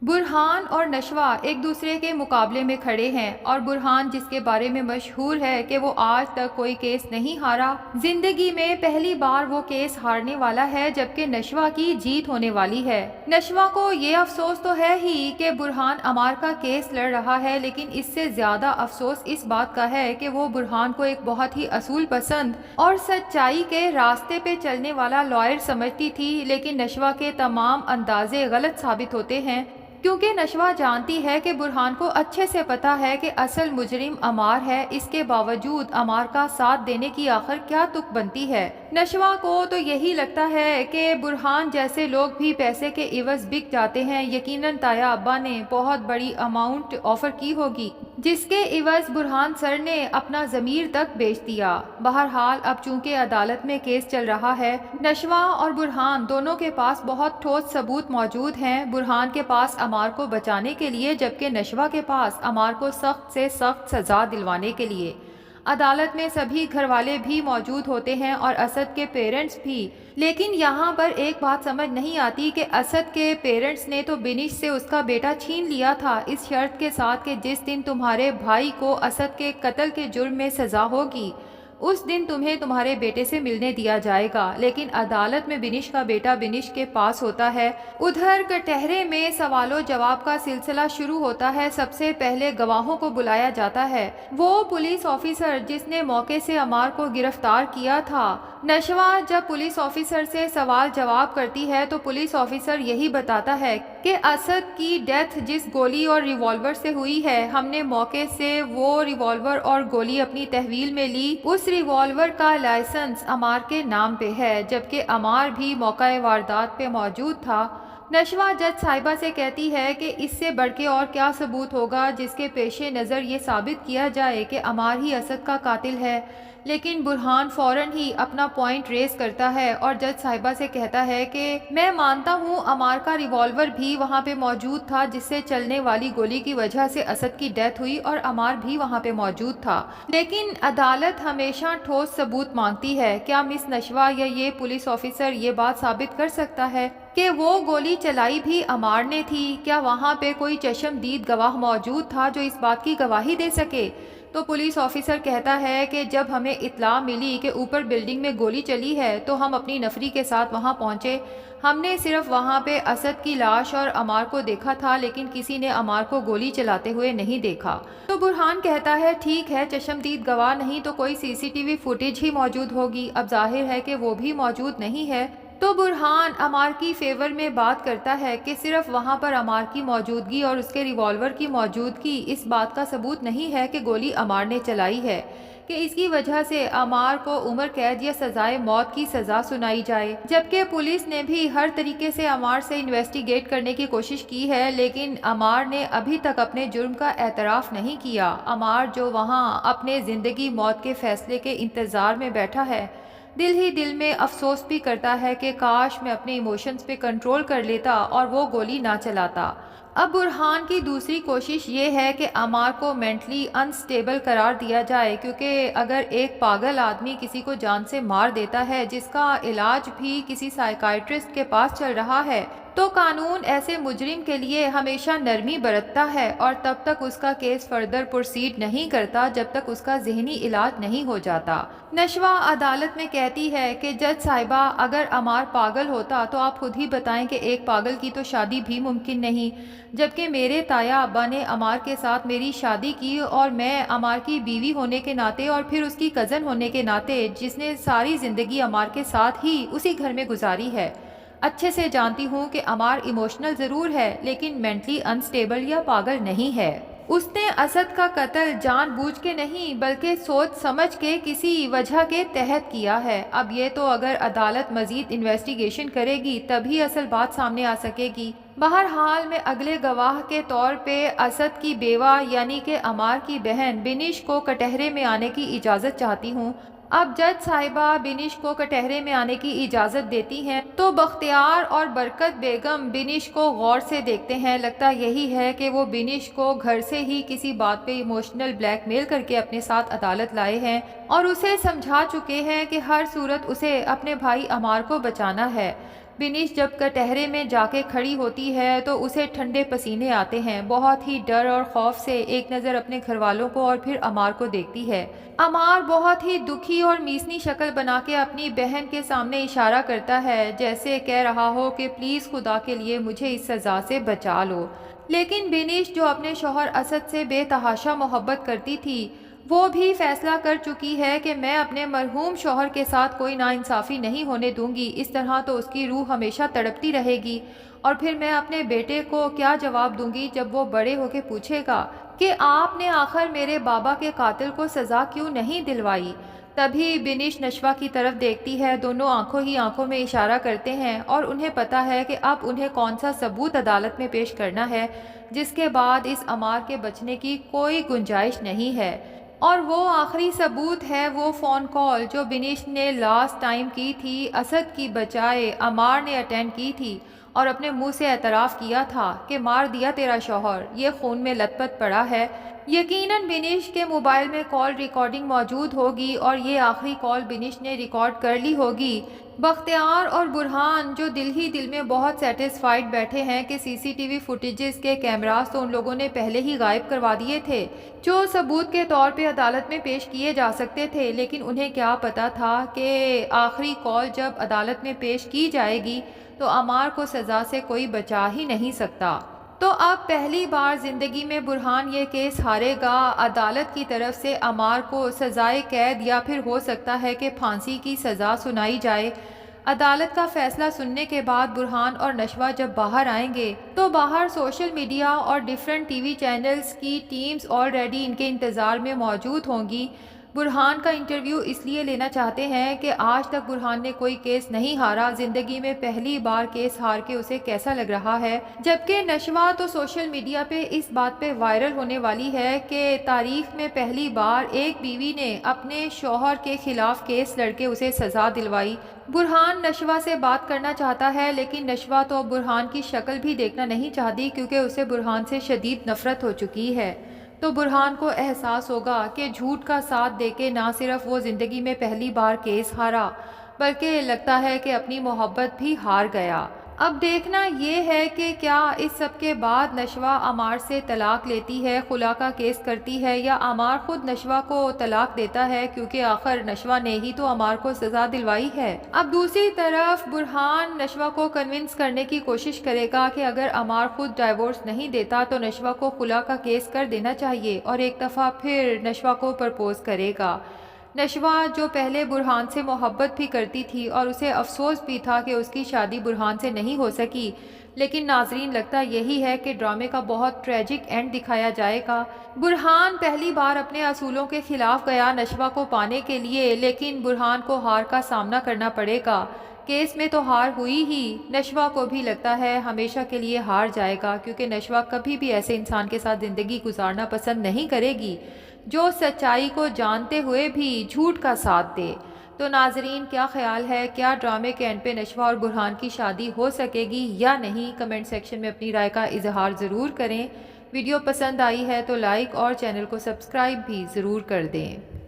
برہان اور نشوہ ایک دوسرے کے مقابلے میں کھڑے ہیں، اور برہان، جس کے بارے میں مشہور ہے کہ وہ آج تک کوئی کیس نہیں ہارا، زندگی میں پہلی بار وہ کیس ہارنے والا ہے، جبکہ نشوہ کی جیت ہونے والی ہے۔ نشوہ کو یہ افسوس تو ہے ہی کہ برہان عمار کا کیس لڑ رہا ہے، لیکن اس سے زیادہ افسوس اس بات کا ہے کہ وہ برہان کو ایک بہت ہی اصول پسند اور سچائی کے راستے پہ چلنے والا لائر سمجھتی تھی، لیکن نشوہ کے تمام اندازے غلط ثابت ہوتے ہیں، کیونکہ نشوہ جانتی ہے کہ برہان کو اچھے سے پتا ہے کہ اصل مجرم عمار ہے۔ اس کے باوجود عمار کا ساتھ دینے کی آخر کیا تک بنتی ہے؟ نشوہ کو تو یہی لگتا ہے کہ برہان جیسے لوگ بھی پیسے کے عوض بک جاتے ہیں۔ یقیناً تایا ابا نے بہت بڑی اماؤنٹ آفر کی ہوگی، جس کے عوض برہان سر نے اپنا ضمیر تک بیچ دیا۔ بہرحال اب چونکہ عدالت میں کیس چل رہا ہے، نشوہ اور برہان دونوں کے پاس بہت ٹھوس ثبوت موجود ہیں، برہان کے پاس عمار کو بچانے کے لیے، جبکہ نشوہ کے پاس عمار کو سخت سے سخت سزا دلوانے کے لیے۔ عدالت میں سبھی گھر والے بھی موجود ہوتے ہیں اور اسد کے پیرنٹس بھی، لیکن یہاں پر ایک بات سمجھ نہیں آتی کہ اسد کے پیرنٹس نے تو بنش سے اس کا بیٹا چھین لیا تھا، اس شرط کے ساتھ کہ جس دن تمہارے بھائی کو اسد کے قتل کے جرم میں سزا ہوگی، اس دن تمہیں تمہارے بیٹے سے ملنے دیا جائے گا، لیکن عدالت میں بنش کا بیٹا بنش کے پاس ہوتا ہے۔ ادھر کٹہرے میں سوال و جواب کا سلسلہ شروع ہوتا ہے۔ سب سے پہلے گواہوں کو بلایا جاتا ہے، وہ پولیس آفیسر جس نے موقع سے عمار کو گرفتار کیا تھا۔ نشوہ جب پولیس آفیسر سے سوال جواب کرتی ہے تو پولیس آفیسر یہی بتاتا ہے کہ اسد کی ڈیتھ جس گولی اور ریوالور سے ہوئی ہے، ہم نے موقع سے وہ ریوالور اور گولی اپنی تحویل میں لی، اس ریوالور کا لائسنس عمار کے نام پہ ہے، جبکہ عمار بھی موقع واردات پہ موجود تھا۔ نشوہ جج صاحبہ سے کہتی ہے کہ اس سے بڑھ کے اور کیا ثبوت ہوگا جس کے پیش نظر یہ ثابت کیا جائے کہ عمار ہی اسد کا قاتل ہے، لیکن برہان فوراً ہی اپنا پوائنٹ ریز کرتا ہے اور جج صاحبہ سے کہتا ہے کہ میں مانتا ہوں عمار کا ریوالور بھی وہاں پہ موجود تھا، جس سے چلنے والی گولی کی وجہ سے اسد کی ڈیتھ ہوئی، اور عمار بھی وہاں پہ موجود تھا، لیکن عدالت ہمیشہ ٹھوس ثبوت مانگتی ہے۔ کیا مس نشوہ یا یہ پولیس آفیسر یہ بات ثابت کر سکتا ہے کہ وہ گولی چلائی بھی عمار نے تھی؟ کیا وہاں پہ کوئی چشمدید گواہ موجود تھا جو اس بات کی گواہی دے سکے؟ تو پولیس آفیسر کہتا ہے کہ جب ہمیں اطلاع ملی کہ اوپر بلڈنگ میں گولی چلی ہے تو ہم اپنی نفری کے ساتھ وہاں پہنچے، ہم نے صرف وہاں پہ اسد کی لاش اور عمار کو دیکھا تھا، لیکن کسی نے عمار کو گولی چلاتے ہوئے نہیں دیکھا۔ تو برہان کہتا ہے ٹھیک ہے، چشمدید گواہ نہیں تو کوئی سی سی ٹی وی فوٹیج ہی موجود ہوگی، اب ظاہر ہے کہ وہ بھی موجود نہیں ہے۔ تو برہان عمار کی فیور میں بات کرتا ہے کہ صرف وہاں پر عمار کی موجودگی اور اس کے ریوالور کی موجودگی اس بات کا ثبوت نہیں ہے کہ گولی عمار نے چلائی ہے، کہ اس کی وجہ سے عمار کو عمر قید یا سزائے موت کی سزا سنائی جائے، جبکہ پولیس نے بھی ہر طریقے سے عمار سے انویسٹیگیٹ کرنے کی کوشش کی ہے، لیکن عمار نے ابھی تک اپنے جرم کا اعتراف نہیں کیا۔ عمار جو وہاں اپنے زندگی موت کے فیصلے کے انتظار میں بیٹھا ہے، دل ہی دل میں افسوس بھی کرتا ہے کہ کاش میں اپنے ایموشنز پہ کنٹرول کر لیتا اور وہ گولی نہ چلاتا۔ اب برہان کی دوسری کوشش یہ ہے کہ عمار کو مینٹلی انسٹیبل قرار دیا جائے، کیونکہ اگر ایک پاگل آدمی کسی کو جان سے مار دیتا ہے جس کا علاج بھی کسی سائیکائٹرسٹ کے پاس چل رہا ہے، تو قانون ایسے مجرم کے لیے ہمیشہ نرمی برتتا ہے اور تب تک اس کا کیس فردر پروسیڈ نہیں کرتا جب تک اس کا ذہنی علاج نہیں ہو جاتا۔ نشوہ عدالت میں کہتی ہے کہ جج صاحبہ، اگر عمار پاگل ہوتا تو آپ خود ہی بتائیں کہ ایک پاگل کی تو شادی بھی ممکن نہیں، جبکہ میرے تایا ابا نے عمار کے ساتھ میری شادی کی، اور میں عمار کی بیوی ہونے کے ناطے اور پھر اس کی کزن ہونے کے ناطے، جس نے ساری زندگی عمار کے ساتھ ہی اسی گھر میں گزاری ہے، اچھے سے جانتی ہوں کہ عمار ایموشنل ضرور ہے لیکن مینٹلی انسٹیبل یا پاگل نہیں ہے۔ اس نے اسد کا قتل جان بوجھ کے نہیں بلکہ سوچ سمجھ کے کسی وجہ کے تحت کیا ہے۔ اب یہ تو اگر عدالت مزید انویسٹیگیشن کرے گی تبھی اصل بات سامنے آ سکے گی۔ بہرحال میں اگلے گواہ کے طور پہ اسد کی بیوہ یعنی کہ عمار کی بہن بنش کو کٹہرے میں آنے کی اجازت چاہتی ہوں۔ اب جج صاحبہ بنش کو کٹہرے میں آنے کی اجازت دیتی ہیں تو بختیار اور برکت بیگم بنش کو غور سے دیکھتے ہیں، لگتا یہی ہے کہ وہ بنش کو گھر سے ہی کسی بات پہ ایموشنل بلیک میل کر کے اپنے ساتھ عدالت لائے ہیں اور اسے سمجھا چکے ہیں کہ ہر صورت اسے اپنے بھائی عمار کو بچانا ہے۔ بنش جب کٹہرے میں جا کے کھڑی ہوتی ہے تو اسے ٹھنڈے پسینے آتے ہیں۔ بہت ہی ڈر اور خوف سے ایک نظر اپنے گھر والوں کو اور پھر عمار کو دیکھتی ہے۔ عمار بہت ہی دکھی اور میسنی شکل بنا کے اپنی بہن کے سامنے اشارہ کرتا ہے، جیسے کہہ رہا ہو کہ پلیز خدا کے لیے مجھے اس سزا سے بچا لو۔ لیکن بنش جو اپنے شوہر اسد سے بے تحاشا محبت کرتی تھی، وہ بھی فیصلہ کر چکی ہے کہ میں اپنے مرحوم شوہر کے ساتھ کوئی ناانصافی نہیں ہونے دوں گی، اس طرح تو اس کی روح ہمیشہ تڑپتی رہے گی۔ اور پھر میں اپنے بیٹے کو کیا جواب دوں گی جب وہ بڑے ہو کے پوچھے گا کہ آپ نے آخر میرے بابا کے قاتل کو سزا کیوں نہیں دلوائی؟ تبھی بنش نشوہ کی طرف دیکھتی ہے، دونوں آنکھوں ہی آنکھوں میں اشارہ کرتے ہیں اور انہیں پتا ہے کہ اب انہیں کون سا ثبوت عدالت میں پیش کرنا ہے جس کے بعد اس عمار کے بچنے کی کوئی گنجائش نہیں ہے۔ اور وہ آخری ثبوت ہے وہ فون کال جو بنش نے لاسٹ ٹائم کی تھی، اسد کی بجائے عمار نے اٹینڈ کی تھی اور اپنے منہ سے اعتراف کیا تھا کہ مار دیا تیرا شوہر، یہ خون میں لت پت پڑا ہے۔ یقیناً بنش کے موبائل میں کال ریکارڈنگ موجود ہوگی اور یہ آخری کال بنش نے ریکارڈ کر لی ہوگی۔ بختیار اور برہان جو دل ہی دل میں بہت سیٹسفائیڈ بیٹھے ہیں کہ سی سی ٹی وی فوٹیجز کے کیمراز تو ان لوگوں نے پہلے ہی غائب کروا دیے تھے جو ثبوت کے طور پہ عدالت میں پیش کیے جا سکتے تھے، لیکن انہیں کیا پتا تھا کہ آخری کال جب عدالت میں پیش کی جائے گی تو عمار کو سزا سے کوئی بچا ہی نہیں سکتا۔ تو اب پہلی بار زندگی میں برہان یہ کیس ہارے گا۔ عدالت کی طرف سے عمار کو سزائے قید یا پھر ہو سکتا ہے کہ پھانسی کی سزا سنائی جائے۔ عدالت کا فیصلہ سننے کے بعد برہان اور نشوہ جب باہر آئیں گے تو باہر سوشل میڈیا اور ڈیفرنٹ ٹی وی چینلز کی ٹیمز آلریڈی ان کے انتظار میں موجود ہوں گی۔ برہان کا انٹرویو اس لیے لینا چاہتے ہیں کہ آج تک برہان نے کوئی کیس نہیں ہارا، زندگی میں پہلی بار کیس ہار کے اسے کیسا لگ رہا ہے، جبکہ نشوہ تو سوشل میڈیا پہ اس بات پہ وائرل ہونے والی ہے کہ تاریخ میں پہلی بار ایک بیوی نے اپنے شوہر کے خلاف کیس لڑ کے اسے سزا دلوائی۔ برہان نشوہ سے بات کرنا چاہتا ہے لیکن نشوہ تو برہان کی شکل بھی دیکھنا نہیں چاہتی کیونکہ اسے برہان سے شدید نفرت ہو چکی ہے۔ تو برہان کو احساس ہوگا کہ جھوٹ کا ساتھ دے کے نہ صرف وہ زندگی میں پہلی بار کیس ہارا بلکہ لگتا ہے کہ اپنی محبت بھی ہار گیا۔ اب دیکھنا یہ ہے کہ کیا اس سب کے بعد نشوہ عمار سے طلاق لیتی ہے، خلا کا کیس کرتی ہے، یا عمار خود نشوہ کو طلاق دیتا ہے کیونکہ آخر نشوہ نے ہی تو عمار کو سزا دلوائی ہے۔ اب دوسری طرف برہان نشوہ کو کنونس کرنے کی کوشش کرے گا کہ اگر عمار خود ڈائیورس نہیں دیتا تو نشوہ کو خلا کا کیس کر دینا چاہیے اور ایک دفعہ پھر نشوہ کو پرپوز کرے گا۔ نشوہ جو پہلے برہان سے محبت بھی کرتی تھی اور اسے افسوس بھی تھا کہ اس کی شادی برہان سے نہیں ہو سکی، لیکن ناظرین لگتا یہی ہے کہ ڈرامے کا بہت ٹریجک اینڈ دکھایا جائے گا۔ برہان پہلی بار اپنے اصولوں کے خلاف گیا نشوہ کو پانے کے لیے، لیکن برہان کو ہار کا سامنا کرنا پڑے گا۔ کیس میں تو ہار ہوئی ہی، نشوہ کو بھی لگتا ہے ہمیشہ کے لیے ہار جائے گا کیونکہ نشوہ کبھی بھی ایسے انسان کے ساتھ زندگی گزارنا پسند نہیں کرے گی جو سچائی کو جانتے ہوئے بھی جھوٹ کا ساتھ دے۔ تو ناظرین کیا خیال ہے، کیا ڈرامے کے اینڈ پہ نشوہ اور برہان کی شادی ہو سکے گی یا نہیں؟ کمنٹ سیکشن میں اپنی رائے کا اظہار ضرور کریں۔ ویڈیو پسند آئی ہے تو لائک اور چینل کو سبسکرائب بھی ضرور کر دیں۔